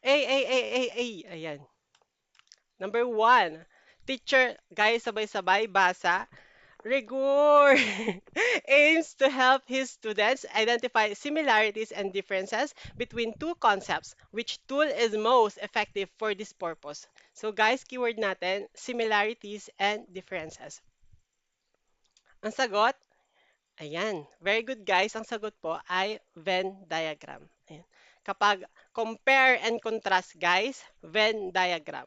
Ayan. Number 1. Teacher, guys, sabay-sabay, basa. Rigor aims to help his students identify similarities and differences between two concepts. Which tool is most effective for this purpose? So guys, keyword natin, similarities and differences. Ang sagot, ayan. Very good guys. Ang sagot po ay Venn diagram. Ayan. Kapag compare and contrast guys, Venn diagram.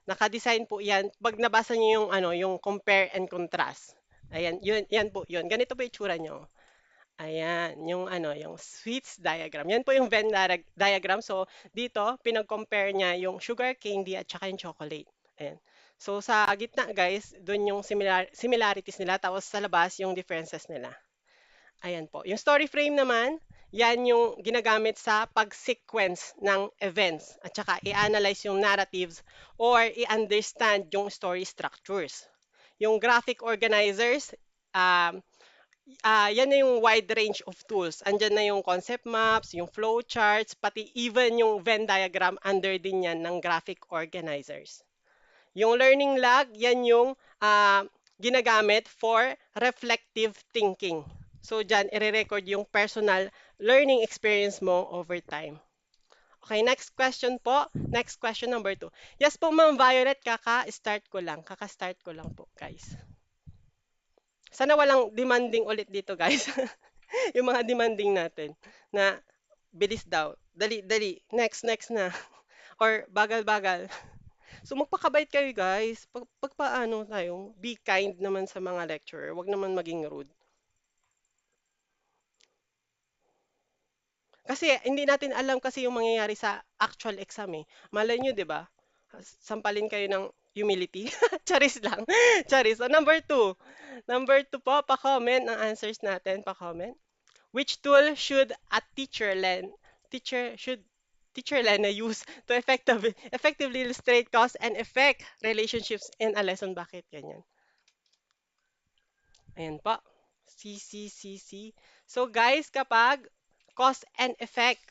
Naka-design po 'yan. Pag nabasa niyo yung ano, yung compare and contrast. Ayan, yun, yan po yun. Ganito po yung itsura nyo. Ayan, yung ano, yung sweets diagram. Yan po yung diagram. So, dito, pinag-compare niya yung sugar candy at saka yung chocolate. Ayan. So, sa gitna, guys, dun yung similarities nila. Tapos sa labas, yung differences nila. Ayan po. Yung story frame naman, yan yung ginagamit sa pag-sequence ng events at saka i-analyze yung narratives or i-understand yung story structures. Yung graphic organizers, um, yan na yung wide range of tools. Andyan na yung concept maps, yung flow charts, pati even yung Venn diagram under din yan ng graphic organizers. Yung learning log, yan yung ginagamit for reflective thinking. So dyan, i-record yung personal learning experience mo over time. Okay, next question po. Next question number 2. Yes po, Ma'am Violet, kaka-start ko lang. Kaka-start ko lang po, guys. Sana walang demanding ulit dito, guys. Yung mga demanding natin na bilis daw. Dali, dali. Next, next na. Or bagal-bagal. So magpakabait kayo, guys. Pagpaano tayo, be kind naman sa mga lecturer. Huwag naman maging rude. Kasi hindi natin alam kasi yung mangyayari sa actual exam eh. Malay nyo, di ba? Sampalin kayo ng humility. Charis lang. Charis. So, number 2. Number 2 po, pa-comment ang answers natin. Pa-comment. Which tool should a teacher Lena use to effectively illustrate cause and effect relationships in a lesson? Bakit ganyan? Ayan po. C. So guys, kapag cause and effect,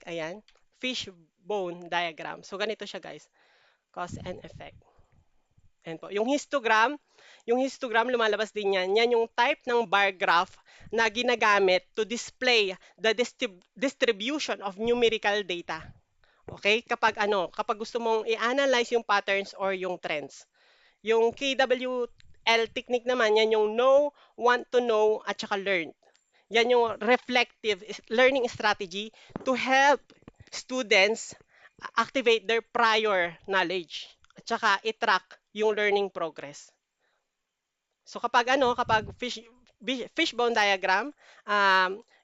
ayan, fishbone diagram. So ganito siya guys, cause and effect. Ayan po. Yung histogram lumalabas din yan. Yan yung type ng bar graph na ginagamit to display the distribution of numerical data. Okay? Kapag gusto mong i-analyze yung patterns or yung trends. Yung KWL technique naman, yan yung know, want to know, at saka learn. Yan yung reflective learning strategy to help students activate their prior knowledge at saka i-track yung learning progress. So kapag fishbone diagram,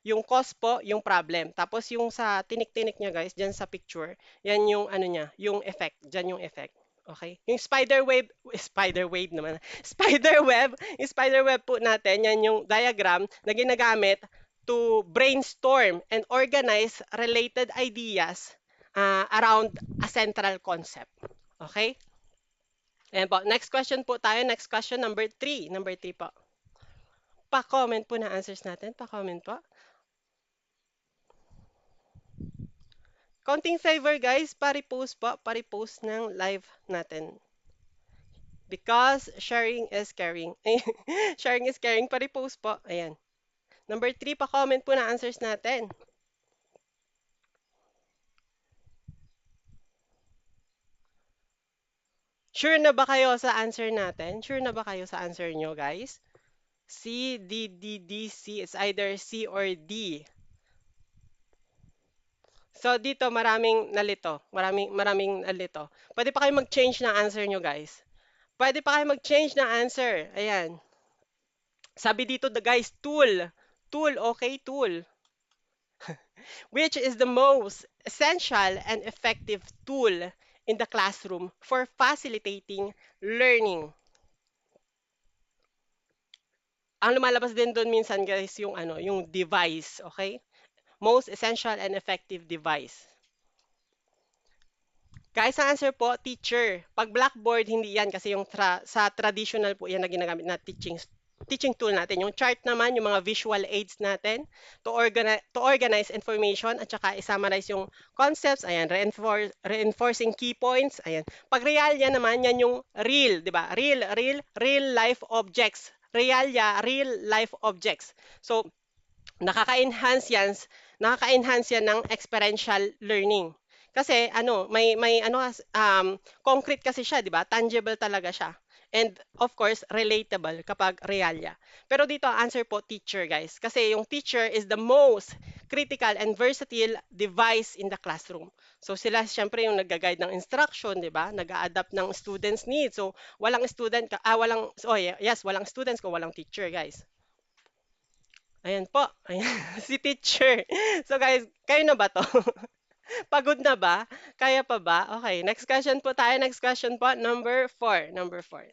yung cause po, yung problem. Tapos yung sa tinik-tinik niya guys, diyan sa picture, yan yung ano niya, yung effect, diyan yung effect. Okay? Yung spider web naman. Yung spider web po natin, yan yung diagram na ginagamit to brainstorm and organize related ideas around a central concept. Okay? Ayan po. Next question po tayo. Next question, number 3. Number 3 po. Pa-comment po na answers natin. Pa-comment po. Counting favor guys, pa-repost po. Pa-repost ng live natin. Because sharing is caring. Sharing is caring. Pa-repost po. Ayan. Number 3, pa-comment po na answers natin. Sure na ba kayo sa answer natin? Sure na ba kayo sa answer nyo, guys? C, D, C. It's either C or D. So, dito maraming nalito. Maraming nalito. Pwede pa kayo mag-change ng answer nyo, guys. Pwede pa kayo mag-change ng answer. Ayan. Sabi dito, the guys, tool. Tool, okay, tool. Which is the most essential and effective tool in the classroom for facilitating learning. Ang lumalabas din doon minsan guys yung device, okay? Most essential and effective device. Guys, ang answer po, teacher. Pag blackboard, hindi yan kasi sa traditional po yan na ginagamit na teaching teaching tool natin. Yung chart naman, yung mga visual aids natin to organize information at saka i-summarize yung concepts. Ayan, reinforcing key points. Ayan. Pag realia naman, yan yung real, di ba? Real life objects. Realia, real life objects. So, nakaka-enhance yan, nakaka-enhance yan ng experiential learning. Kasi ano, may ano concrete kasi siya, 'di ba? Tangible talaga siya. And of course, relatable kapag realia. Pero dito ang answer po teacher, guys. Kasi yung teacher is the most critical and versatile device in the classroom. So sila siyempre yung nagga-guide ng instruction, 'di ba? Nag-a-adapt ng students' needs. So walang students kung walang teacher, guys. Ayan po. Ayan, si teacher. So guys, kayo na ba to? Pagod na ba? Kaya pa ba? Okay, next question po tayo. Next question po, number 4. Number 4.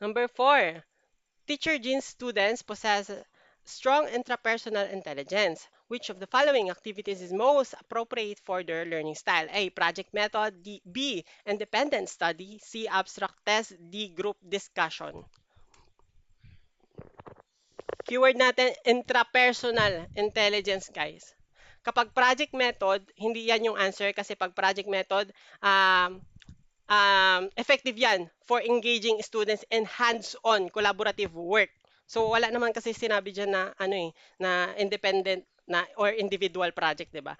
Number 4. Teacher Jean's students possess strong intrapersonal intelligence. Which of the following activities is most appropriate for their learning style? A. Project method. B. Independent study. C. Abstract test. D. Group discussion. Keyword natin, intrapersonal intelligence, guys. Kapag project method, hindi yan yung answer kasi pag project method, effective yan for engaging students in hands-on collaborative work. So wala naman kasi sinabi diyan na ano na independent na or individual project, 'di ba?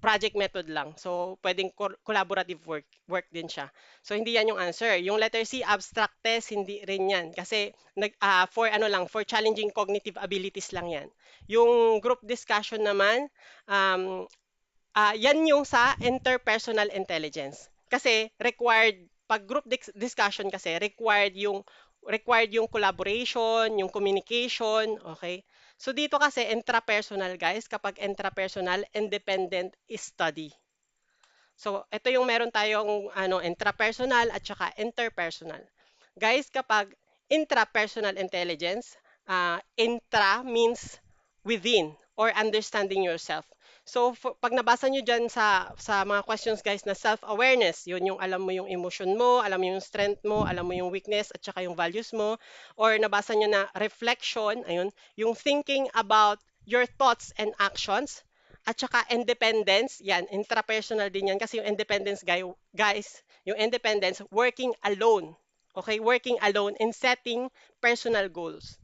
Project method lang. So pwedeng collaborative work din siya. So hindi yan yung answer. Yung letter C, abstract test, hindi rin yan kasi for ano lang, for challenging cognitive abilities lang yan. Yung group discussion naman, um, yan yung sa interpersonal intelligence. Kasi pag group discussion kasi, required yung collaboration, yung communication, okay? So dito kasi intrapersonal guys, kapag intrapersonal, independent study. So, ito yung meron tayong intrapersonal at saka interpersonal. Guys, kapag intrapersonal intelligence, intra means within or understanding yourself. So, pag nabasa nyo dyan sa mga questions guys na self-awareness, yun yung alam mo yung emotion mo, alam mo yung strength mo, alam mo yung weakness at saka yung values mo, or nabasa nyo na reflection, ayun, yung thinking about your thoughts and actions, at saka independence, yan, intrapersonal din yan kasi yung independence guys, yung independence working alone. Okay, working alone in setting personal goals.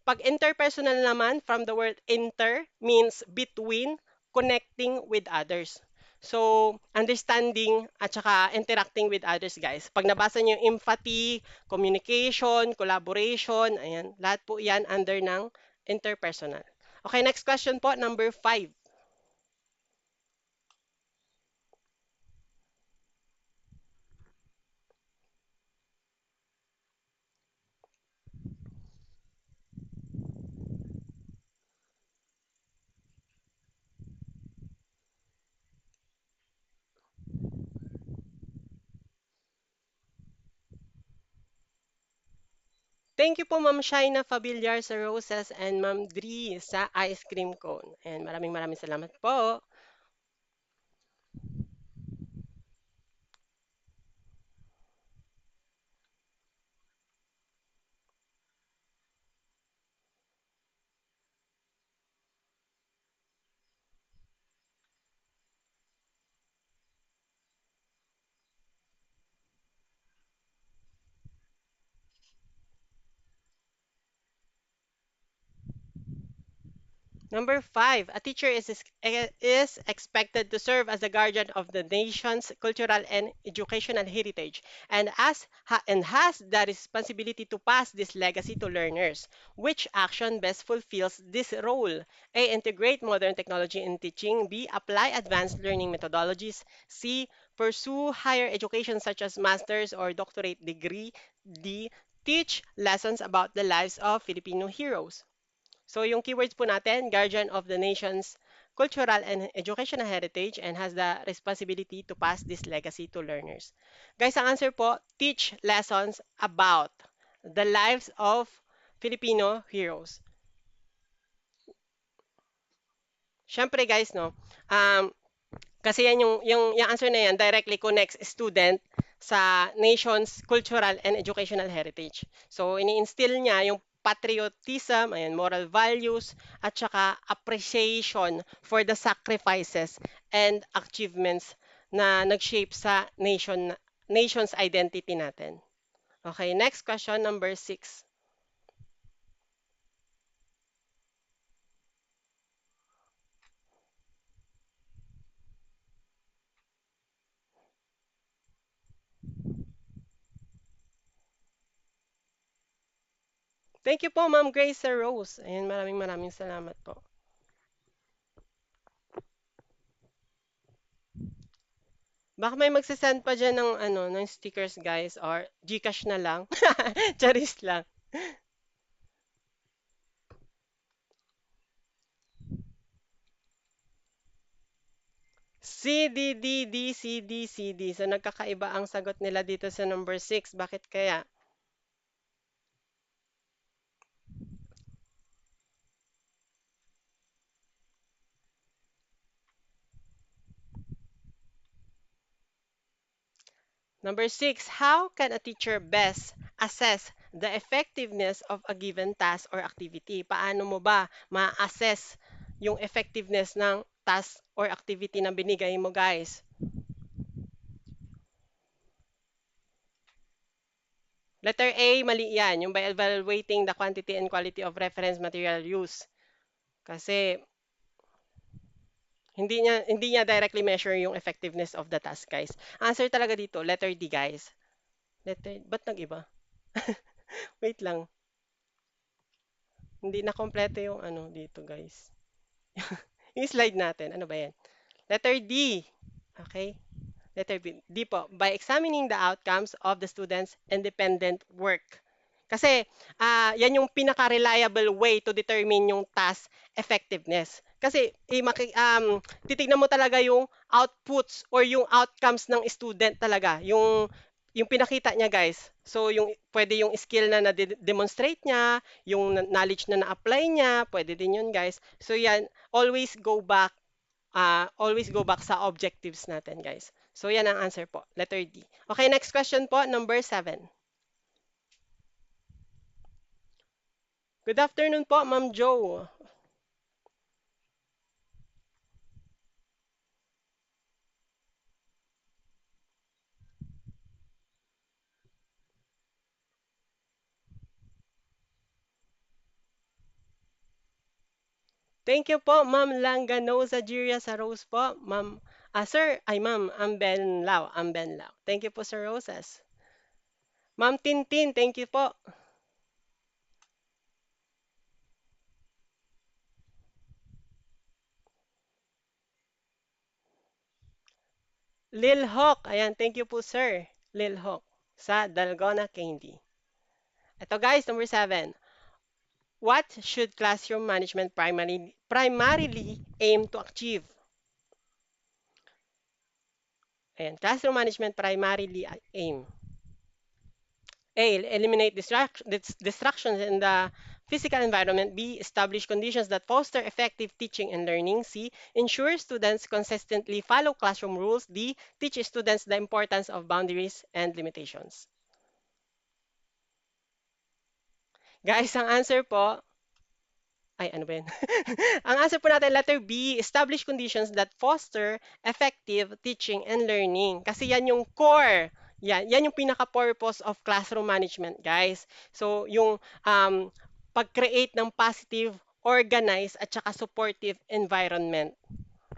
Pag interpersonal naman, from the word inter means between, connecting with others. So, understanding at saka interacting with others, guys. Pag nabasa niyo yung empathy, communication, collaboration, ayan, lahat po yan under ng interpersonal. Okay, next question po, number 5. Thank you po Ma'am Shaina Fabillar sa roses and Ma'am Dri sa ice cream cone. And maraming maraming salamat po. Number five, a teacher is expected to serve as the guardian of the nation's cultural and educational heritage and has the responsibility to pass this legacy to learners. Which action best fulfills this role? A. Integrate modern technology in teaching. B. Apply advanced learning methodologies. C. Pursue higher education such as master's or doctorate degree. D. Teach lessons about the lives of Filipino heroes. So yung keywords po natin, guardian of the nation's cultural and educational heritage and has the responsibility to pass this legacy to learners. Guys, ang answer po, teach lessons about the lives of Filipino heroes. Siyempre guys, no, kasi yan yung answer na yan directly connects student sa nation's cultural and educational heritage. So, ini-instill niya yung patriotism, ayan, moral values, at saka appreciation for the sacrifices and achievements na nag-shape sa nation's identity natin. Okay, next question, number 6. Thank you po, Ma'am Grace Rose. Ayan, maraming maraming salamat po. Baka may magse-send pa diyan ng ano, ng stickers guys or GCash na lang. Charis lang. C, D, D, D, C, D, C, D. So nagkakaiba ang sagot nila dito sa number 6. Bakit kaya? Number 6, how can a teacher best assess the effectiveness of a given task or activity? Paano mo ba ma-assess yung effectiveness ng task or activity na binigay mo, guys? Letter A, mali yan. Yung by evaluating the quantity and quality of reference material used. Kasi hindi niya directly measure yung effectiveness of the task, guys. Answer talaga dito, letter D, guys. Ba't nag-iba? Wait lang. Hindi na kompleto yung ano dito, guys. Yung slide natin, ano ba yan? Letter D. Okay? Letter B. D po, by examining the outcomes of the students' independent work. Kasi yan yung pinaka-reliable way to determine yung task effectiveness. Kasi titignan mo talaga yung outputs or yung outcomes ng student talaga, yung pinakita niya guys. So yung pwede yung skill na na-demonstrate niya, yung knowledge na na-apply niya, pwede din yun guys. So yan, always go back sa objectives natin guys. So yan ang answer po, letter D. Okay, next question po, number 7. Good afternoon po, Ma'am Joe. Thank you po, Ma'am Langanosa Jiria sa Rose po. Sir, ay Ma'am, Amben Lau, Amben Lau. Thank you po sa Roses. Ma'am Tintin, thank you po. Lil Hawk, ayan, thank you po sir. Lil Hawk sa Dalgona Candy. Ito guys, number 7. What should classroom management primarily aim to achieve? Ayan, classroom management primarily aim. A. Eliminate distractions in the physical environment. B. Establish conditions that foster effective teaching and learning. C. Ensure students consistently follow classroom rules. D. Teach students the importance of boundaries and limitations. Guys, ang answer po, ay ano ba yan? Ang answer po natin, letter B, establish conditions that foster effective teaching and learning. Kasi yan yung core. Yan yung pinaka-purpose of classroom management, guys. So, yung pag-create ng positive organized at saka supportive environment.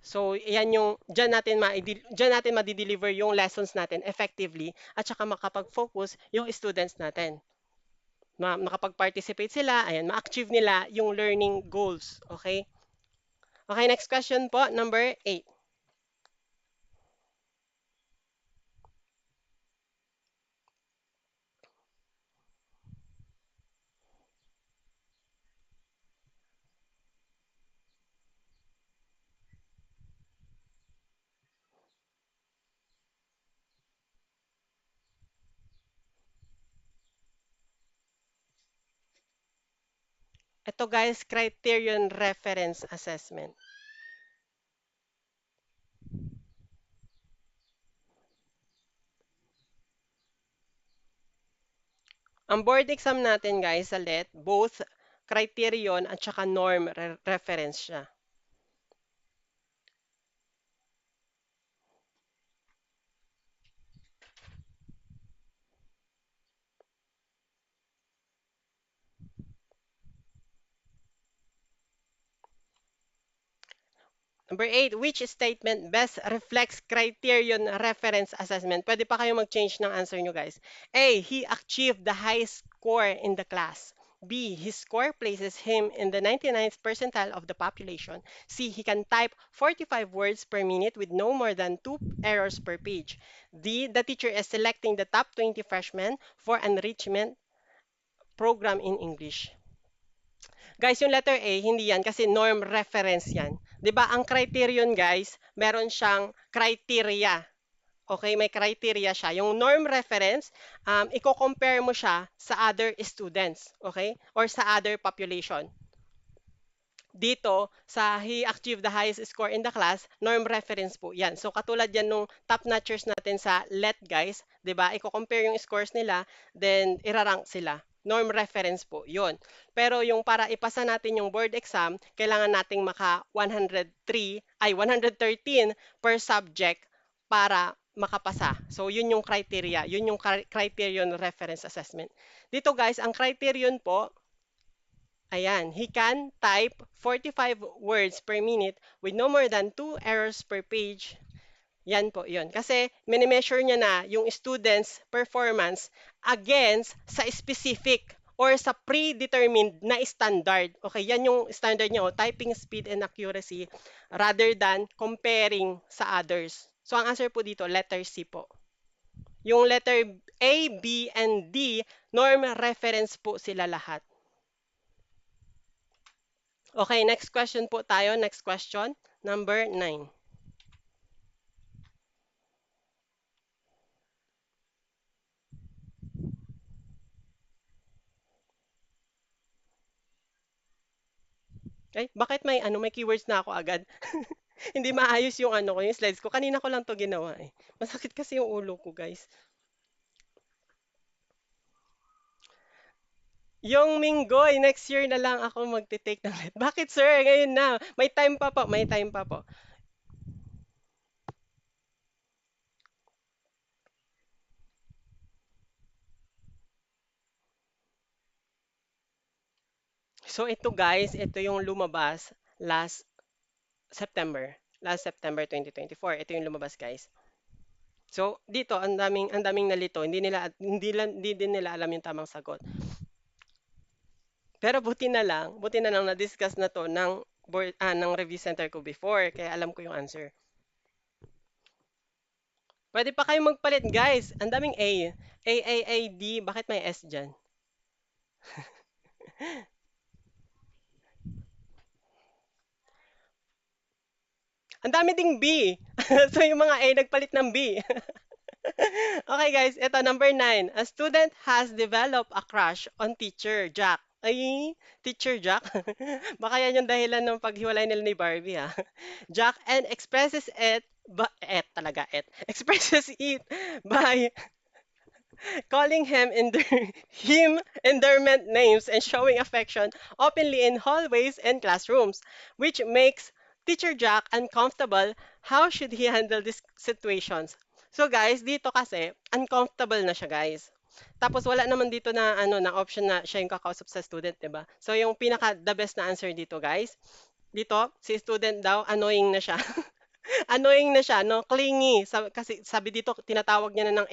So, yan yung diyan natin madi-deliver yung lessons natin effectively at saka makapag-focus yung students natin. Makapag-participate sila, ayan, ma-achieve nila yung learning goals. Okay? Okay, next question po, number 8. Ito guys, criterion reference assessment. Ang board exam natin guys sa LET, both criterion at saka norm reference siya. Number 8, which statement best reflects criterion reference assessment? Pwede pa kayo mag-change ng answer nyo guys. A, he achieved the highest score in the class. B, his score places him in the 99th percentile of the population. C, he can type 45 words per minute with no more than 2 errors per page. D, the teacher is selecting the top 20 freshmen for enrichment program in English. Guys, yung letter A, hindi yan kasi norm reference yan. 'Di ba? Ang criterion, guys, meron siyang criteria. Okay, may criteria siya. Yung norm reference, i-compare mo siya sa other students, okay? Or sa other population. Dito, sa he achieved the highest score in the class, norm reference po yan. So, katulad yan nung top notchers natin sa LET, guys, 'di ba? Iko-compare yung scores nila, then irarank sila. Norm reference po, yon. Pero yung para ipasa natin yung board exam, kailangan nating maka 113 per subject para makapasa. So, yun yung criteria. Yun yung criterion reference assessment. Dito guys, ang criterion po, ayan, he can type 45 words per minute with no more than 2 errors per page. Yan po, yun. Kasi minimeasure niya na yung student's performance against sa specific or sa predetermined na standard. Okay, yan yung standard niya, oh, typing speed and accuracy rather than comparing sa others. So, ang answer po dito, letter C po. Yung letter A, B, and D, norm reference po sila lahat. Okay, next question po tayo. Next question, number 9. Ay, bakit may keywords na ako agad? Hindi maayos yung yung slides ko. Kanina ko lang 'to ginawa eh. Masakit kasi yung ulo ko, guys. Yung Minggoy, next year na lang ako magte-take ng LET. Bakit, sir? Ngayon na. May time pa po. May time pa po. So, ito guys, ito yung lumabas last September. Last September 2024. Ito yung lumabas, guys. So, dito ang daming nalito. Hindi din nila alam yung tamang sagot. Pero buti na lang na-discuss na 'to ng review center ko before, kaya alam ko yung answer. Pwede pa kayong magpalit, guys. Ang daming A. A, A, A, D. Bakit may S dyan? Ang dami ding B. So, yung mga A nagpalit ng B. Okay, guys. Ito, number 9. A student has developed a crush on teacher Jack. Ay, teacher Jack. Baka yan yung dahilan ng paghiwalay nila ni Barbie, ha? Jack and expresses it, expresses it by calling him endearment names and showing affection openly in hallways and classrooms, which makes Teacher Jack uncomfortable. How should he handle these situations? So guys, dito kasi uncomfortable na siya, guys. Tapos wala naman dito na ano na option na siya yung kakausap sa student, 'di ba? So yung pinaka the best na answer dito, guys. Dito, si student daw annoying na siya. Annoying na siya, no? Clingy. Kasi sabi dito, tinatawag niya na ng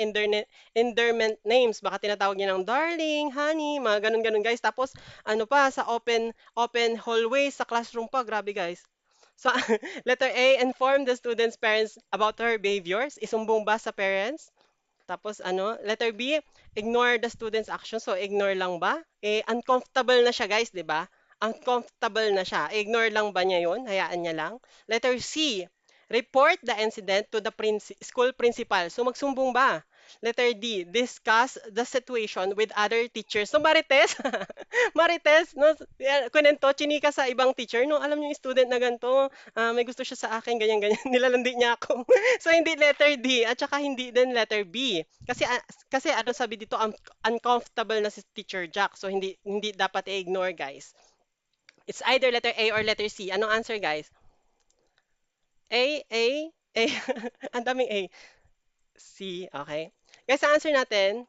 endearment names. Baka tinatawag niya ng darling, honey, mga ganun-ganun, guys. Tapos, ano pa, sa open hallway, sa classroom pa. Grabe, guys. So, letter A, inform the student's parents about her behaviors. Isumbong ba sa parents? Tapos ano, letter B, ignore the student's action. So, ignore lang ba? Eh, uncomfortable na siya, guys, di ba? Uncomfortable na siya. Ignore lang ba niya yon? Hayaan niya lang. Letter C, report the incident to the school principal. So, magsumbong ba? Letter D, discuss the situation with other teachers. So, Marites, Marites, no, kunento, chinika sa ibang teacher, no, alam niyo yung student na ganito, may gusto siya sa akin, ganyan, ganyan, nilalandi niya ako. So, hindi letter D, at saka hindi din letter B. Kasi ano sabi dito, uncomfortable na si Teacher Jack. So, hindi dapat i-ignore, guys. It's either letter A or letter C. Anong answer, guys? A. Ang daming A. C, okay. Guys, ang answer natin,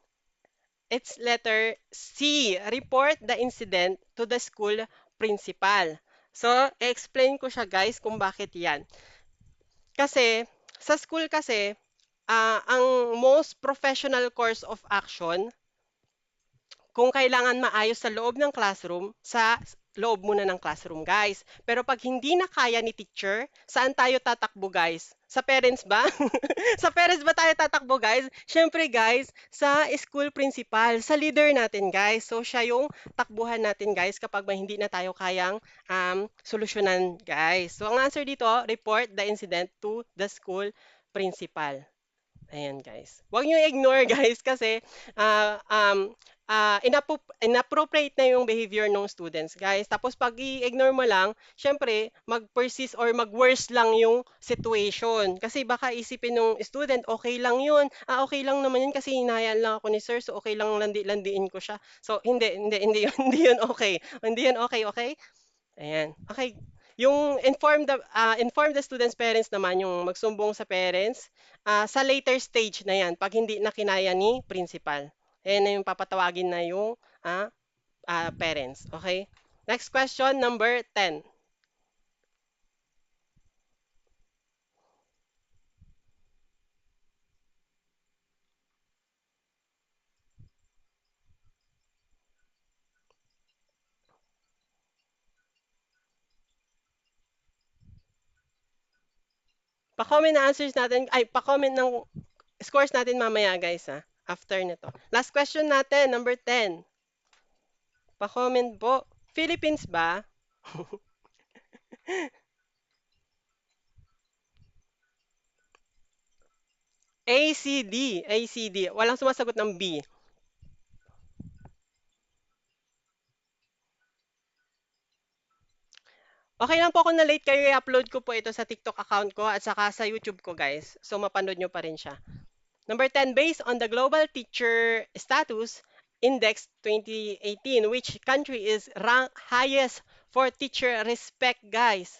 it's letter C. Report the incident to the school principal. So, explain ko siya, guys, kung bakit yan. Kasi, sa school kasi, ang most professional course of action, kung kailangan maayos sa loob ng classroom, sa loob muna ng classroom, guys. Pero pag hindi na kaya ni teacher, saan tayo tatakbo, guys? Sa parents ba? Sa parents ba tayo tatakbo, guys? Siyempre, guys, sa school principal, sa leader natin, guys. So, siya yung takbuhan natin, guys, kapag may hindi na tayo kayang solusyonan, guys. So, ang answer dito, report the incident to the school principal. Ayan, guys. Huwag niyo ignore, guys, kasi inappropriate na yung behavior ng students, guys. Tapos pag i-ignore mo lang, syempre, mag-persist or mag-worse lang yung situation. Kasi baka isipin ng student, okay lang yun. Okay lang naman yun kasi hinayaan lang ako ni sir, so okay lang landi-landiin ko siya. So, hindi yun, hindi yun okay. Hindi yun okay, okay? Ayan. Okay. Yung inform the students' parents naman, yung magsumbong sa parents, sa later stage na yan, pag hindi na kinaya ni principal. Ayan na yung papatawagin na yung parents. Okay? Next question, number 10. Pa-comment na answers natin, ay, pa-comment ng scores natin mamaya, guys, ha? After nito. Last question natin, number 10. Pa-comment po. Philippines ba? ACD. ACD. Walang sumasagot ng B. Okay lang po kung na-late kayo, i-upload ko po ito sa TikTok account ko at saka sa YouTube ko, guys. So, mapanood nyo pa rin siya. Number 10, based on the Global Teacher Status Index 2018, which country is ranked highest for teacher respect, guys?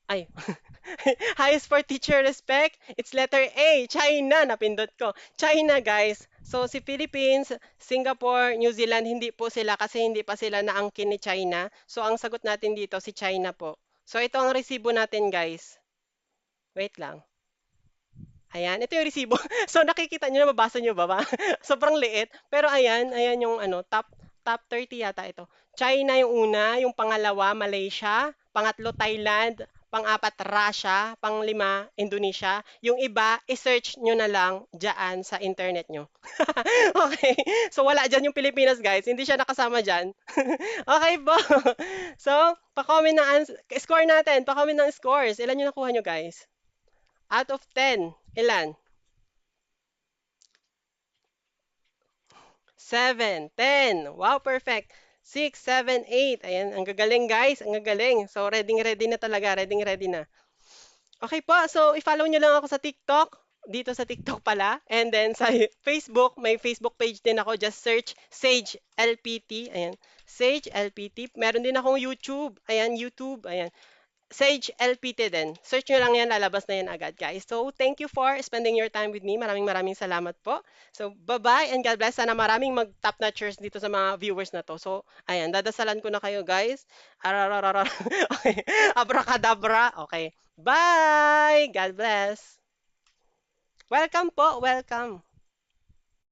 Ay, highest for teacher respect, it's letter A, China, napindot ko. China, guys. So, si Philippines, Singapore, New Zealand, hindi po sila kasi hindi pa sila naangkin ni China. So, ang sagot natin dito, si China po. So, ito ang resibo natin, guys. Wait lang. Ayan, ito yung resibo. So, nakikita nyo, mabasa nyo ba? Sobrang liit. Pero ayan yung ano, top 30 yata ito. China yung una, yung pangalawa, Malaysia, pangatlo, Thailand, pang-apat, Russia, pang-lima, Indonesia. Yung iba, i-search nyo na lang dyan sa internet nyo. Okay, so wala dyan yung Pilipinas, guys. Hindi siya nakasama dyan. Okay po. So, pa-comment ng score natin. Pa-comment ng scores. Ilan yung nakuha nyo, guys? Out of 10, ilan? 7, 10. Wow, perfect. 6, 7, 8. Ayan, ang gagaling, guys. Ang gagaling. So, ready na talaga. Ready na. Okay po, so i-follow nyo lang ako sa TikTok. Dito sa TikTok pala. And then sa Facebook, may Facebook page din ako. Just search Sage LPT. Ayan, Sage LPT. Meron din akong YouTube. Ayan, YouTube. Ayan. Sage LPT din. Search nyo lang yan, lalabas na yan agad, guys. So, thank you for spending your time with me. Maraming salamat po. So, bye-bye and God bless. Sana maraming mag-top notchers dito sa mga viewers na to. So, ayan, dadasalan ko na kayo, guys. Arararara. Okay. Abracadabra. Okay. Bye! God bless. Welcome po. Welcome.